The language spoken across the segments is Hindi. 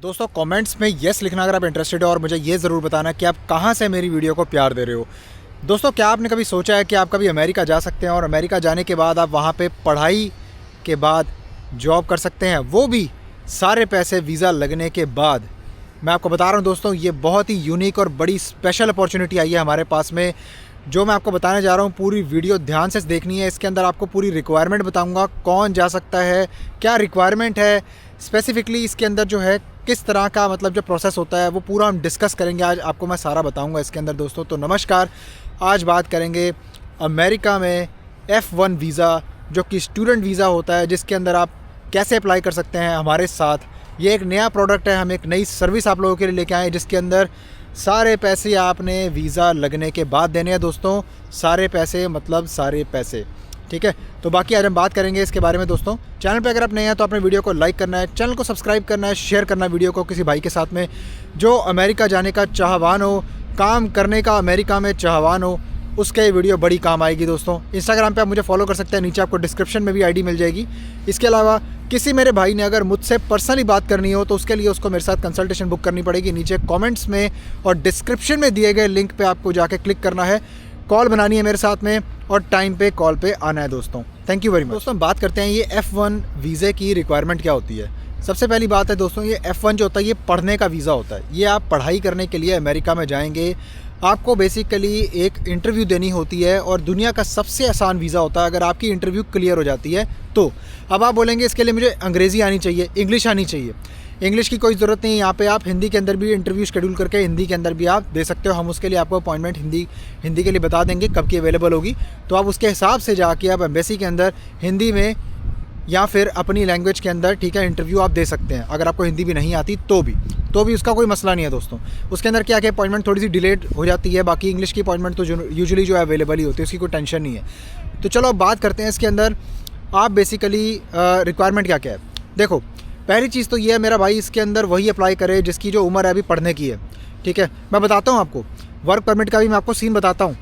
दोस्तों कमेंट्स में येस लिखना अगर आप इंटरेस्टेड हो और मुझे ये ज़रूर बताना कि आप कहाँ से मेरी वीडियो को प्यार दे रहे हो। दोस्तों क्या आपने कभी सोचा है कि आप कभी अमेरिका जा सकते हैं और अमेरिका जाने के बाद आप वहाँ पे पढ़ाई के बाद जॉब कर सकते हैं, वो भी सारे पैसे वीज़ा लगने के बाद। मैं आपको बता रहा हूँ दोस्तों, ये बहुत ही यूनिक और बड़ी स्पेशल अपॉर्चुनिटी आई है हमारे पास में, जो मैं आपको बताने जा रहा हूँ। पूरी वीडियो ध्यान से देखनी है। इसके अंदर आपको पूरी रिक्वायरमेंट बताऊँगा, कौन जा सकता है, क्या रिक्वायरमेंट है स्पेसिफिकली, इसके अंदर जो है किस तरह का मतलब जो प्रोसेस होता है वो पूरा हम डिस्कस करेंगे। आज आपको मैं सारा बताऊंगा इसके अंदर दोस्तों। तो नमस्कार, आज बात करेंगे अमेरिका में F1 वीज़ा, जो कि स्टूडेंट वीज़ा होता है, जिसके अंदर आप कैसे अप्लाई कर सकते हैं हमारे साथ। ये एक नया प्रोडक्ट है, हम एक नई सर्विस आप लोगों के लिए लेके आए, जिसके अंदर सारे पैसे आपने वीज़ा लगने के बाद देने हैं दोस्तों। सारे पैसे मतलब सारे पैसे, ठीक है। तो बाकी आज हम बात करेंगे इसके बारे में दोस्तों। चैनल पे अगर आप नए हैं तो अपने वीडियो को लाइक करना है, चैनल को सब्सक्राइब करना है, शेयर करना है वीडियो को किसी भाई के साथ में जो अमेरिका जाने का चाहवान हो, काम करने का अमेरिका में चाहवान हो, उसके वीडियो बड़ी काम आएगी दोस्तों। इंस्टाग्राम पे आप मुझे फॉलो कर सकते हैं, नीचे आपको डिस्क्रिप्शन में भी आईडी मिल जाएगी। इसके अलावा किसी मेरे भाई ने अगर मुझसे पर्सनली बात करनी हो तो उसके लिए उसको मेरे साथ कंसल्टेशन बुक करनी पड़ेगी। नीचे कमेंट्स में और डिस्क्रिप्शन में दिए गए लिंक पे आपको जाके क्लिक करना है, कॉल बनानी है मेरे साथ में और टाइम पे कॉल पे आना है दोस्तों। Thank you very much. दोस्तों बात करते हैं ये F1 वीज़े की रिक्वायरमेंट क्या होती है। सबसे पहली बात है दोस्तों, ये F1 जो होता है ये पढ़ने का वीज़ा होता है। ये आप पढ़ाई करने के लिए अमेरिका में जाएंगे, आपको बेसिकली एक इंटरव्यू देनी होती है और दुनिया का सबसे आसान वीज़ा होता है। अगर आपकी इंटरव्यू क्लियर हो जाती है तो अब आप बोलेंगे इसके लिए मुझे अंग्रेज़ी आनी चाहिए, इंग्लिश आनी चाहिए। इंग्लिश की कोई ज़रूरत नहीं है, यहाँ पे आप हिंदी के अंदर भी इंटरव्यू शेड्यूल करके हिंदी के अंदर भी आप दे सकते हो। हम उसके लिए आपको अपॉइंटमेंट हिंदी के लिए बता देंगे कब की अवेलेबल होगी, तो आप उसके हिसाब से जाके आप एम्बेसी के अंदर हिंदी में या फिर अपनी लैंग्वेज के अंदर, ठीक है, इंटरव्यू आप दे सकते हैं। अगर आपको हिंदी भी नहीं आती तो भी उसका कोई मसला नहीं है दोस्तों। उसके अंदर क्या अपॉइंटमेंट थोड़ी सी डिलेड हो जाती है, बाकी इंग्लिश की अपॉइंटमेंट तो यूजुअली जो है अवेलेबल ही होती है, उसकी कोई टेंशन नहीं है। तो चलो अब बात करते हैं इसके अंदर आप बेसिकली रिक्वायरमेंट क्या है। देखो पहली चीज़ तो ये है मेरा भाई, इसके अंदर वही अप्लाई करे जिसकी जो उम्र है अभी पढ़ने की है, ठीक है। मैं बताता हूँ आपको वर्क परमिट का भी मैं आपको सीन बताता हूँ।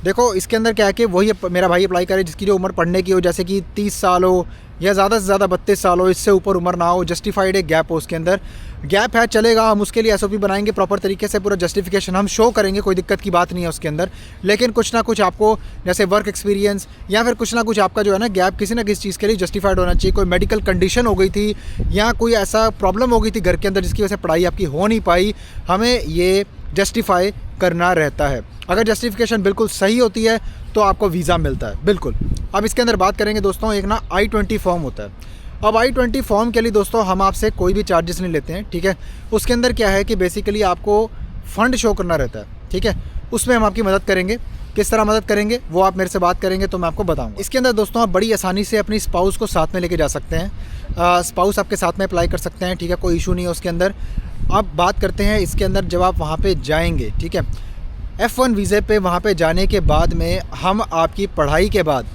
देखो इसके अंदर क्या है कि वही मेरा भाई अप्लाई करे जिसकी जो उम्र पढ़ने की हो, जैसे कि 30 साल हो या ज़्यादा से ज़्यादा 32 साल हो, इससे ऊपर उम्र ना हो, जस्टिफाइड एक गैप हो, उसके अंदर गैप है चलेगा। हम उसके लिए SOP बनाएंगे प्रॉपर तरीके से, पूरा जस्टिफिकेशन हम शो करेंगे, कोई दिक्कत की बात नहीं है उसके अंदर। लेकिन कुछ ना कुछ आपको जैसे वर्क एक्सपीरियंस या फिर कुछ ना कुछ आपका जो है ना गैप किसी ना किसी चीज़ के लिए जस्टिफाइड होना चाहिए। कोई मेडिकल कंडीशन हो गई थी या कोई ऐसा प्रॉब्लम हो गई थी घर के अंदर जिसकी वजह से पढ़ाई आपकी हो नहीं पाई, हमें ये जस्टिफाई करना रहता है। अगर जस्टिफिकेशन बिल्कुल सही होती है तो आपको वीज़ा मिलता है बिल्कुल। अब इसके अंदर बात करेंगे दोस्तों, एक ना I-20 फॉर्म होता है। अब I-20 फॉर्म के लिए दोस्तों हम आपसे कोई भी चार्जेस नहीं लेते हैं, ठीक है। उसके अंदर क्या है कि बेसिकली आपको फ़ंड शो करना रहता है, ठीक है। उसमें हम आपकी मदद करेंगे। किस तरह मदद करेंगे वो आप मेरे से बात करेंगे तो मैं आपको बताऊंगा। इसके अंदर दोस्तों आप बड़ी आसानी से अपनी स्पाउस को साथ में लेके जा सकते हैं। स्पाउस आपके साथ में अप्लाई कर सकते हैं, ठीक है, कोई इशू नहीं है उसके अंदर। अब बात करते हैं इसके अंदर जब आप वहाँ पे जाएंगे, ठीक है, F1 वीज़े पे वहाँ पे जाने के बाद में हम आपकी पढ़ाई के बाद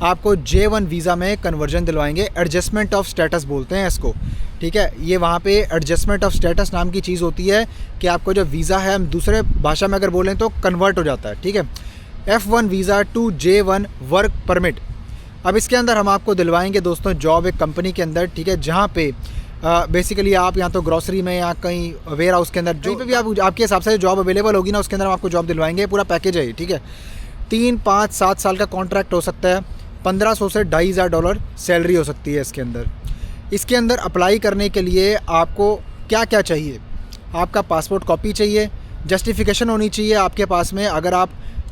आपको J1 वीज़ा में कन्वर्जन दिलवाएंगे। एडजस्टमेंट ऑफ स्टेटस बोलते हैं इसको, ठीक है। ये वहाँ पे एडजस्टमेंट ऑफ स्टेटस नाम की चीज़ होती है कि आपको जो वीज़ा है, हम दूसरे भाषा में अगर बोलें तो कन्वर्ट हो जाता है, ठीक है। F1 visa to J1 work permit. अब इसके अंदर हम आपको दिलवाएंगे दोस्तों जॉब एक कंपनी के अंदर, ठीक है, जहाँ पे बेसिकली आप या तो ग्रॉसरी में या कहीं वेयर हाउस के अंदर जो पे भी आपके हिसाब से जॉब अवेलेबल होगी ना, उसके अंदर हम आपको जॉब दिलवाएंगे। पूरा पैकेज है, ठीक है। 3, 5, 7 साल का कॉन्ट्रैक्ट हो सकता है। 1500 से $2,500 सैलरी हो सकती है इसके अंदर। इसके अंदर अप्लाई करने के लिए आपको क्या क्या चाहिए, आपका पासपोर्ट कॉपी चाहिए, जस्टिफिकेशन होनी चाहिए आपके पास में। अगर आप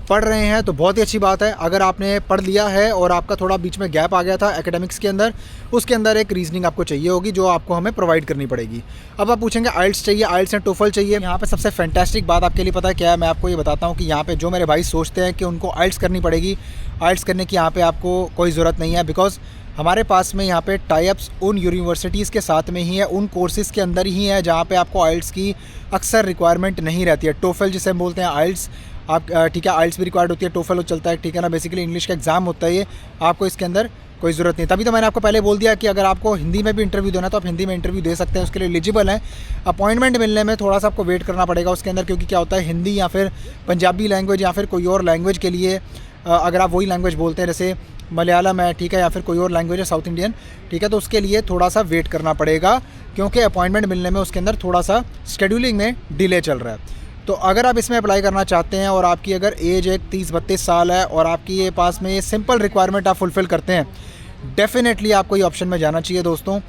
पढ़ रहे हैं तो बहुत ही अच्छी बात है। अगर आपने पढ़ लिया है और आपका थोड़ा बीच में गैप आ गया था एकेडमिक्स के अंदर, उसके अंदर एक रीजनिंग आपको चाहिए होगी जो आपको हमें प्रोवाइड करनी पड़ेगी। अब आप पूछेंगे आइल्स चाहिए, आइल्स एंड टोफल चाहिए। यहाँ पे सबसे फैंटास्टिक बात आपके लिए पता है क्या है, मैं आपको ये बताता हूँ कि यहाँ पे जो मेरे भाई सोचते हैं कि उनको आइल्स करनी पड़ेगी, आइल्स करने की यहाँ पे आपको कोई ज़रूरत नहीं है। बिकॉज हमारे पास में यहाँ पे टाइप्स उन यूनिवर्सिटीज़ के साथ में ही है, उन कोर्सेज़ के अंदर ही है जहाँ पे आपको आइल्स की अक्सर रिक्वायरमेंट नहीं रहती है। टोफल जिसे हम बोलते हैं आइल्स, आप ठीक है, आइल्स भी रिक्वायर्ड होती है, टोफल चलता है, ठीक है ना। बेसिकली इंग्लिश का एग्जाम होता है ये, आपको इसके अंदर कोई ज़रूरत नहीं। तभी तो मैंने आपको पहले बोल दिया कि अगर आपको हिंदी में भी इंटरव्यू देना तो आप हिंदी में इंटरव्यू दे सकते हैं, उसके लिए एलिजिबल हैं। अपॉइंटमेंट मिलने में थोड़ा सा आपको वेट करना पड़ेगा उसके अंदर, क्योंकि क्या होता है हिंदी या फिर पंजाबी लैंग्वेज या फिर कोई और लैंग्वेज के लिए अगर आप वही लैंग्वेज बोलते हैं, जैसे मलयालम है, ठीक है, या फिर कोई और लैंग्वेज है साउथ इंडियन, ठीक है, तो उसके लिए थोड़ा सा वेट करना पड़ेगा, क्योंकि अपॉइंटमेंट मिलने में उसके अंदर थोड़ा सा शेड्यूलिंग में डिले चल रहा है। तो अगर आप इसमें अप्लाई करना चाहते हैं और आपकी अगर एज एक 30-32 साल है और आपकी ये पास में ये सिंपल रिक्वायरमेंट आप फुलफ़िल करते हैं, डेफिनेटली आपको ये ऑप्शन में जाना चाहिए दोस्तों।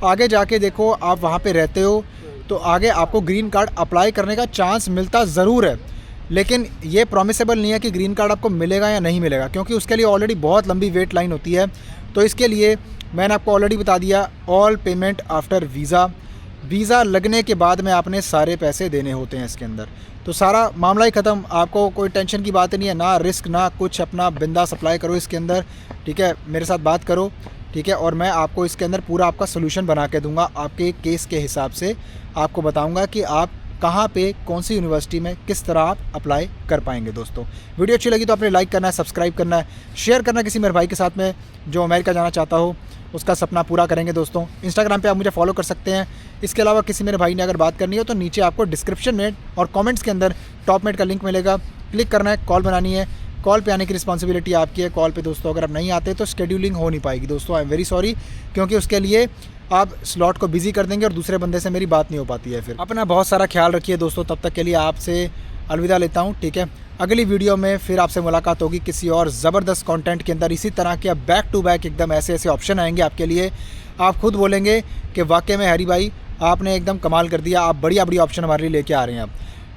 आगे जाके देखो, आप वहाँ पे रहते हो तो आगे आपको ग्रीन कार्ड अप्लाई करने का चांस मिलता ज़रूर है, लेकिन ये प्रॉमिसेबल नहीं है कि ग्रीन कार्ड आपको मिलेगा या नहीं मिलेगा, क्योंकि उसके लिए ऑलरेडी बहुत लंबी वेट लाइन होती है। तो इसके लिए मैंने आपको ऑलरेडी बता दिया, ऑल पेमेंट आफ्टर वीज़ा लगने के बाद में आपने सारे पैसे देने होते हैं इसके अंदर, तो सारा मामला ही ख़त्म। आपको कोई टेंशन की बात नहीं है, ना रिस्क ना कुछ, अपना बिंदास अप्लाई करो इसके अंदर, ठीक है, मेरे साथ बात करो, ठीक है, और मैं आपको इसके अंदर पूरा आपका सोल्यूशन बना के दूंगा। आपके केस के हिसाब से आपको बताऊंगा कि आप कहाँ पे कौन सी यूनिवर्सिटी में किस तरह आप अप्लाई कर पाएंगे। दोस्तों वीडियो अच्छी लगी तो आपने लाइक करना है, सब्सक्राइब करना है, शेयर करना किसी मेरे भाई के साथ में जो अमेरिका जाना चाहता हो, उसका सपना पूरा करेंगे। दोस्तों इंस्टाग्राम पे आप मुझे फॉलो कर सकते हैं। इसके अलावा किसी मेरे भाई ने अगर बात करनी हो तो नीचे आपको डिस्क्रिप्शन में और कमेंट्स के अंदर टॉपमेट का लिंक मिलेगा, क्लिक करना है, कॉल बनानी है। कॉल पे आने की रिस्पॉन्सिबिलिटी आपकी है। कॉल पे दोस्तों अगर आप नहीं आते तो शेड्यूलिंग हो नहीं पाएगी दोस्तों, आई एम वेरी सॉरी, क्योंकि उसके लिए आप स्लॉट को बिजी कर देंगे और दूसरे बंदे से मेरी बात नहीं हो पाती है। फिर अपना बहुत सारा ख्याल रखिए दोस्तों, तब तक के लिए आपसे अलविदा लेता हूँ, ठीक है। अगली वीडियो में फिर आपसे मुलाकात होगी किसी और ज़बरदस्त कंटेंट के अंदर। इसी तरह के बैक टू बैक एकदम ऐसे ऐसे ऑप्शन आएंगे आपके लिए, आप खुद बोलेंगे कि वाकई में हैरी भाई आपने एकदम कमाल कर दिया, आप बढ़िया बढ़िया ऑप्शन हमारे लिए लेके आ रहे हैं। आप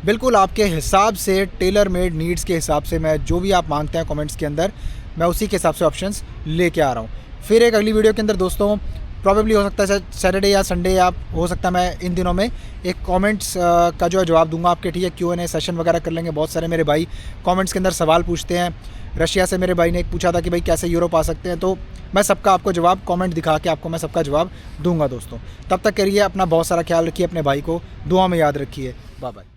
बिल्कुल आपके हिसाब से, टेलर मेड नीड्स के हिसाब से, मैं जो भी आप मांगते हैं कमेंट्स के अंदर, मैं उसी के हिसाब से ऑप्शंस लेके आ रहा हूँ। फिर एक अगली वीडियो के अंदर दोस्तों, प्रॉबेबली हो सकता है सैटरडे या संडे, या हो सकता है मैं इन दिनों में एक कमेंट्स का जो है जवाब दूंगा आपके, ठीक है। Q&A सेशन वगैरह कर लेंगे। बहुत सारे मेरे भाई कमेंट्स के अंदर सवाल पूछते हैं। रशिया से मेरे भाई ने एक पूछा था कि भाई कैसे यूरोप आ सकते हैं, तो मैं सबका आपको जवाब कमेंट दिखा के आपको मैं सबका जवाब दूंगा दोस्तों। तब तक के लिए अपना बहुत सारा ख्याल रखिए, अपने भाई को दुआ में याद रखिए। Bye bye.